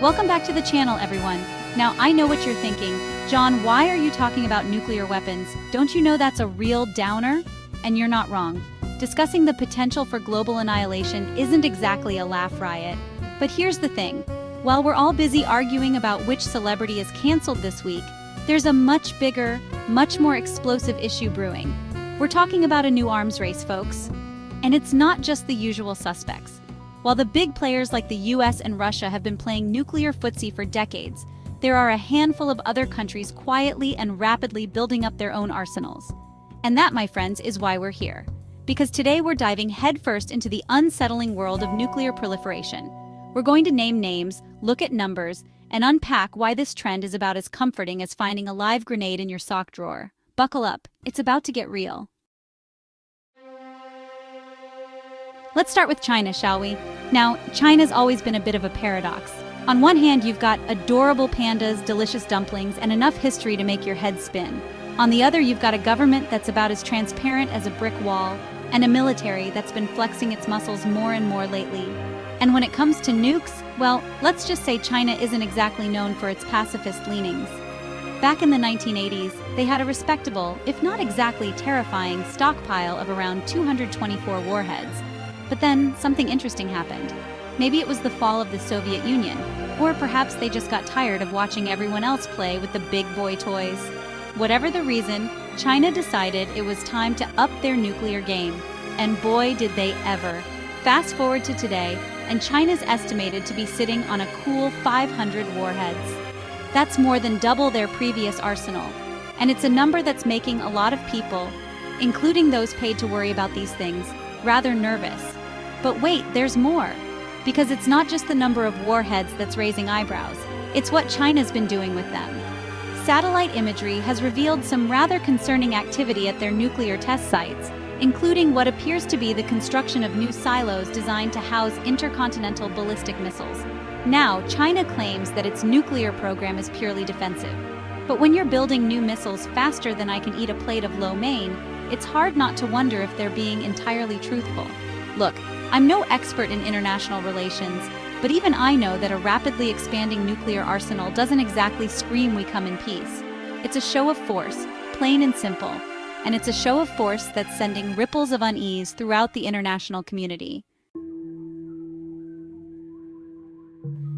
Welcome back to the channel, everyone. Now, I know what you're thinking. John, why are you talking about nuclear weapons? Don't you know that's a real downer? And you're not wrong. Discussing the potential for global annihilation isn't exactly a laugh riot. But here's the thing. While we're all busy arguing about which celebrity is canceled this week, there's a much bigger, much more explosive issue brewing. We're talking about a new arms race, folks. And it's not just the usual suspects. While the big players like the US and Russia have been playing nuclear footsie for decades, there are a handful of other countries quietly and rapidly building up their own arsenals. And that, my friends, is why we're here. Because today we're diving headfirst into the unsettling world of nuclear proliferation. We're going to name names, look at numbers, and unpack why this trend is about as comforting as finding a live grenade in your sock drawer. Buckle up, it's about to get real. Let's start with China, shall we? Now, China's always been a bit of a paradox. On one hand, you've got adorable pandas, delicious dumplings, and enough history to make your head spin. On the other, you've got a government that's about as transparent as a brick wall, and a military that's been flexing its muscles more and more lately. And when it comes to nukes, well, let's just say China isn't exactly known for its pacifist leanings. Back in the 1980s, they had a respectable, if not exactly terrifying, stockpile of around 224 warheads. But then, something interesting happened. Maybe it was the fall of the Soviet Union, or perhaps they just got tired of watching everyone else play with the big boy toys. Whatever the reason, China decided it was time to up their nuclear game. And boy, did they ever. Fast forward to today, and China's estimated to be sitting on a cool 500 warheads. That's more than double their previous arsenal. And it's a number that's making a lot of people, including those paid to worry about these things, rather nervous. But wait, there's more. Because it's not just the number of warheads that's raising eyebrows, it's what China's been doing with them. Satellite imagery has revealed some rather concerning activity at their nuclear test sites, including what appears to be the construction of new silos designed to house intercontinental ballistic missiles. Now, China claims that its nuclear program is purely defensive. But when you're building new missiles faster than I can eat a plate of lo mein, it's hard not to wonder if they're being entirely truthful. Look, I'm no expert in international relations, but even I know that a rapidly expanding nuclear arsenal doesn't exactly scream we come in peace. It's a show of force, plain and simple, and it's a show of force that's sending ripples of unease throughout the international community.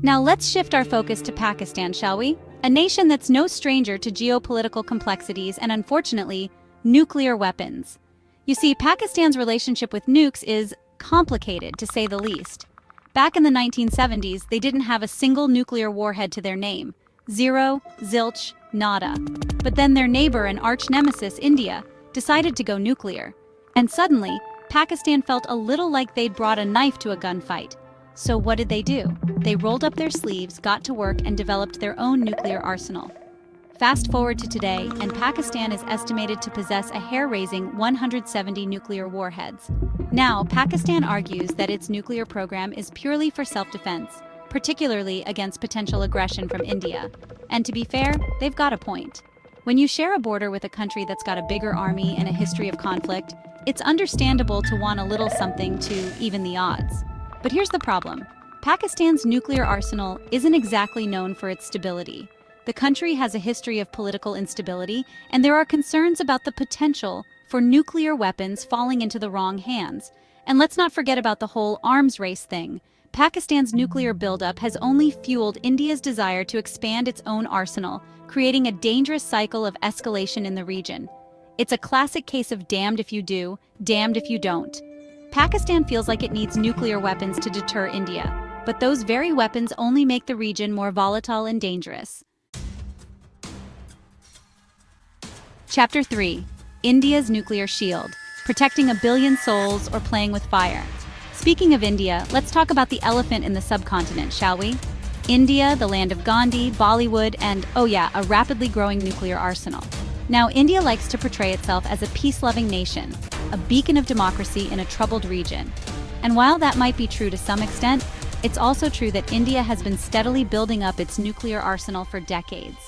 Now let's shift our focus to Pakistan, shall we? A nation that's no stranger to geopolitical complexities and, unfortunately, nuclear weapons. You see, Pakistan's relationship with nukes is complicated, to say the least. Back in the 1970s, they didn't have a single nuclear warhead to their name. Zero, zilch, nada. But then their neighbor and arch-nemesis, India, decided to go nuclear. And suddenly, Pakistan felt a little like they'd brought a knife to a gunfight. So what did they do? They rolled up their sleeves, got to work, and developed their own nuclear arsenal. Fast forward to today, and Pakistan is estimated to possess a hair-raising 170 nuclear warheads. Now, Pakistan argues that its nuclear program is purely for self-defense, particularly against potential aggression from India. And to be fair, they've got a point. When you share a border with a country that's got a bigger army and a history of conflict, it's understandable to want a little something to even the odds. But here's the problem. Pakistan's nuclear arsenal isn't exactly known for its stability. The country has a history of political instability, and there are concerns about the potential for nuclear weapons falling into the wrong hands. And let's not forget about the whole arms race thing. Pakistan's nuclear buildup has only fueled India's desire to expand its own arsenal, creating a dangerous cycle of escalation in the region. It's a classic case of damned if you do, damned if you don't. Pakistan feels like it needs nuclear weapons to deter India, but those very weapons only make the region more volatile and dangerous. Chapter 3. India's Nuclear Shield, Protecting a Billion Souls or Playing with Fire. Speaking of India, let's talk about the elephant in the subcontinent, shall we? India, the land of Gandhi, Bollywood, and, oh yeah, a rapidly growing nuclear arsenal. Now, India likes to portray itself as a peace-loving nation, a beacon of democracy in a troubled region. And while that might be true to some extent, it's also true that India has been steadily building up its nuclear arsenal for decades.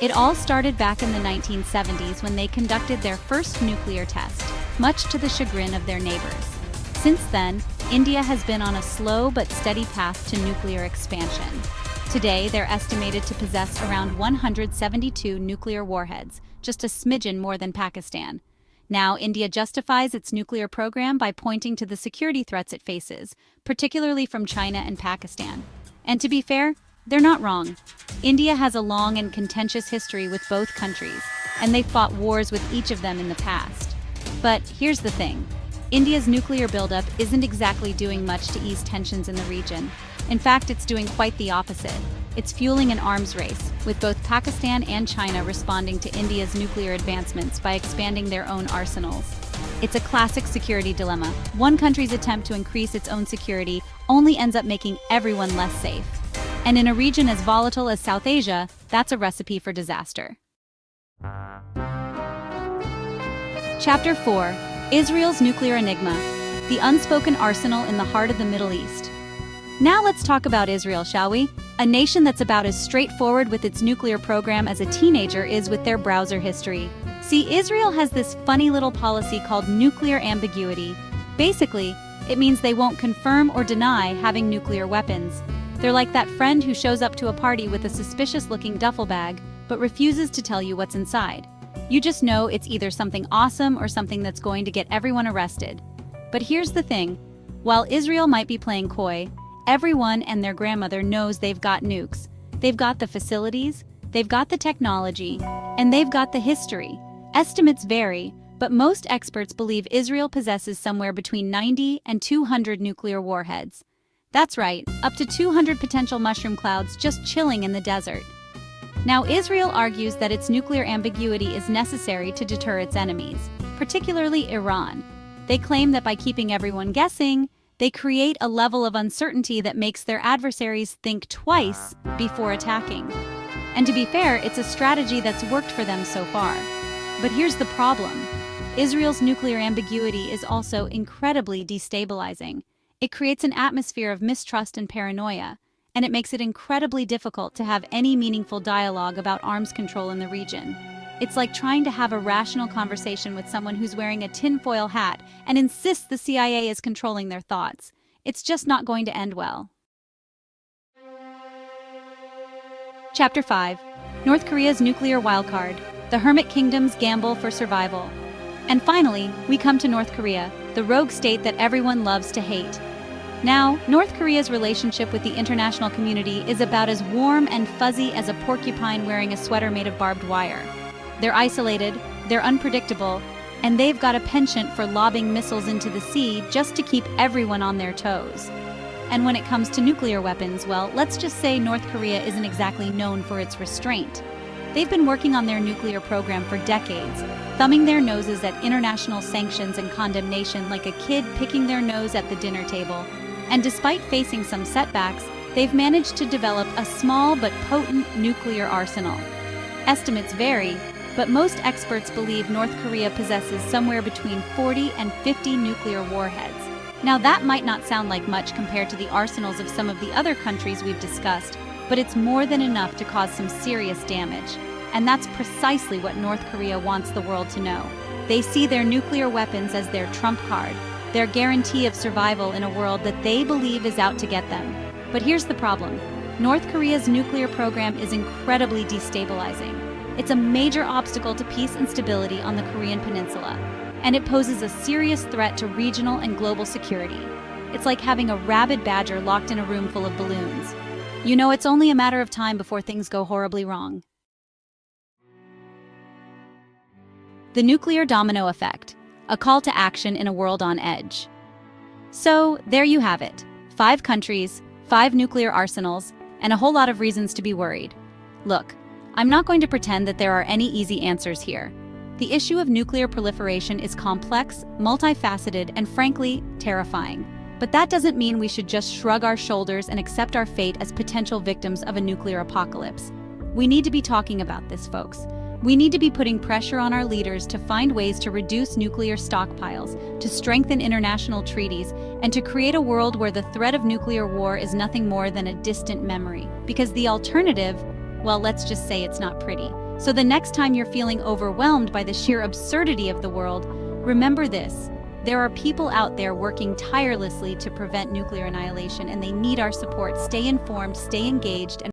It all started back in the 1970s when they conducted their first nuclear test, much to the chagrin of their neighbors. Since then, India has been on a slow but steady path to nuclear expansion. Today, they're estimated to possess around 172 nuclear warheads, just a smidgen more than Pakistan. Now, India justifies its nuclear program by pointing to the security threats it faces, particularly from China and Pakistan. And to be fair, they're not wrong. India has a long and contentious history with both countries, and they've fought wars with each of them in the past. But here's the thing. India's nuclear buildup isn't exactly doing much to ease tensions in the region. In fact, it's doing quite the opposite. It's fueling an arms race, with both Pakistan and China responding to India's nuclear advancements by expanding their own arsenals. It's a classic security dilemma. One country's attempt to increase its own security only ends up making everyone less safe. And in a region as volatile as South Asia, that's a recipe for disaster. Chapter 4: Israel's Nuclear Enigma, the unspoken arsenal in the heart of the Middle East. Now let's talk about Israel, shall we? A nation that's about as straightforward with its nuclear program as a teenager is with their browser history. See, Israel has this funny little policy called nuclear ambiguity. Basically, it means they won't confirm or deny having nuclear weapons. They're like that friend who shows up to a party with a suspicious-looking duffel bag, but refuses to tell you what's inside. You just know it's either something awesome or something that's going to get everyone arrested. But here's the thing. While Israel might be playing coy, everyone and their grandmother knows they've got nukes. They've got the facilities, they've got the technology, and they've got the history. Estimates vary, but most experts believe Israel possesses somewhere between 90 and 200 nuclear warheads. That's right, up to 200 potential mushroom clouds just chilling in the desert. Now, Israel argues that its nuclear ambiguity is necessary to deter its enemies, particularly Iran. They claim that by keeping everyone guessing, they create a level of uncertainty that makes their adversaries think twice before attacking. And to be fair, it's a strategy that's worked for them so far. But here's the problem. Israel's nuclear ambiguity is also incredibly destabilizing. It creates an atmosphere of mistrust and paranoia, and it makes it incredibly difficult to have any meaningful dialogue about arms control in the region. It's like trying to have a rational conversation with someone who's wearing a tinfoil hat and insists the CIA is controlling their thoughts. It's just not going to end well. Chapter 5: North Korea's Nuclear Wildcard, the Hermit Kingdom's Gamble for Survival. And finally, we come to North Korea, the rogue state that everyone loves to hate. Now, North Korea's relationship with the international community is about as warm and fuzzy as a porcupine wearing a sweater made of barbed wire. They're isolated, they're unpredictable, and they've got a penchant for lobbing missiles into the sea just to keep everyone on their toes. And when it comes to nuclear weapons, well, let's just say North Korea isn't exactly known for its restraint. They've been working on their nuclear program for decades, thumbing their noses at international sanctions and condemnation like a kid picking their nose at the dinner table. And despite facing some setbacks, they've managed to develop a small but potent nuclear arsenal. Estimates vary, but most experts believe North Korea possesses somewhere between 40 and 50 nuclear warheads. Now, that might not sound like much compared to the arsenals of some of the other countries we've discussed, but it's more than enough to cause some serious damage. And that's precisely what North Korea wants the world to know. They see their nuclear weapons as their trump card, their guarantee of survival in a world that they believe is out to get them. But here's the problem. North Korea's nuclear program is incredibly destabilizing. It's a major obstacle to peace and stability on the Korean peninsula, and it poses a serious threat to regional and global security. It's like having a rabid badger locked in a room full of balloons. You know, it's only a matter of time before things go horribly wrong. The nuclear domino effect, a call to action in a world on edge. So, there you have it. 5 countries, 5 nuclear arsenals, and a whole lot of reasons to be worried. Look, I'm not going to pretend that there are any easy answers here. The issue of nuclear proliferation is complex, multifaceted, and frankly, terrifying. But that doesn't mean we should just shrug our shoulders and accept our fate as potential victims of a nuclear apocalypse. We need to be talking about this, folks. We need to be putting pressure on our leaders to find ways to reduce nuclear stockpiles, to strengthen international treaties, and to create a world where the threat of nuclear war is nothing more than a distant memory. Because the alternative, well, let's just say it's not pretty. So the next time you're feeling overwhelmed by the sheer absurdity of the world, remember this. There are people out there working tirelessly to prevent nuclear annihilation, and they need our support. Stay informed, stay engaged, and